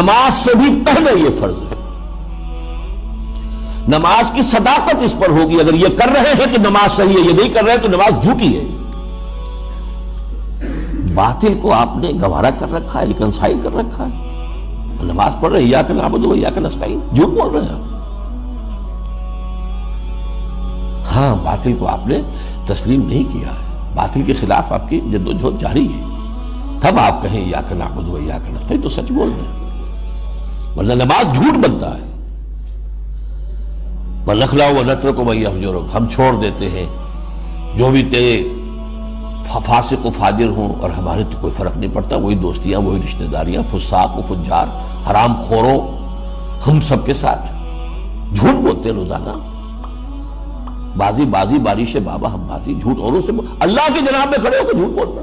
نماز سے بھی پہلے یہ فرض ہے. نماز کی صداقت اس پر ہوگی. اگر یہ کر رہے ہیں کہ نماز صحیح ہے، یہ نہیں کر رہے تو نماز جھوٹی ہے. باطل کو آپ نے گوارا کر رکھا ہے، ریکنسائل کر رکھا ہے. نماز پڑھ رہے ایاک نعبد و ایاک نستعین، جھوٹ بول رہے ہیں آپ. ہاں، باطل کو آپ نے تسلیم نہیں کیا ہے، باطل کے خلاف آپ کی جدوجہد جاری ہے. تب آپ کہیں ایاک نعبد و ایاک نستعین تو سچ بول رہے ہیں، ورنہ نماز جھوٹ بنتا ہے. وَنَخْلَعُ وَنَتْرُكُ مَن يَفْجُرُكَ، ہم چھوڑ دیتے ہیں جو بھی تیرے فاسق و فاجر ہوں، اور ہمارے تو کوئی فرق نہیں پڑتا، وہی دوستیاں، وہی رشتہ داریاں، فساق و فجار، حرام خوروں، ہم سب کے ساتھ جھوٹ بولتے روزانہ. بازی بازی بارش بابا، ہم بازی جھوٹ اوروں سے اللہ کے جناب میں کھڑے ہو کے جھوٹ بولنا.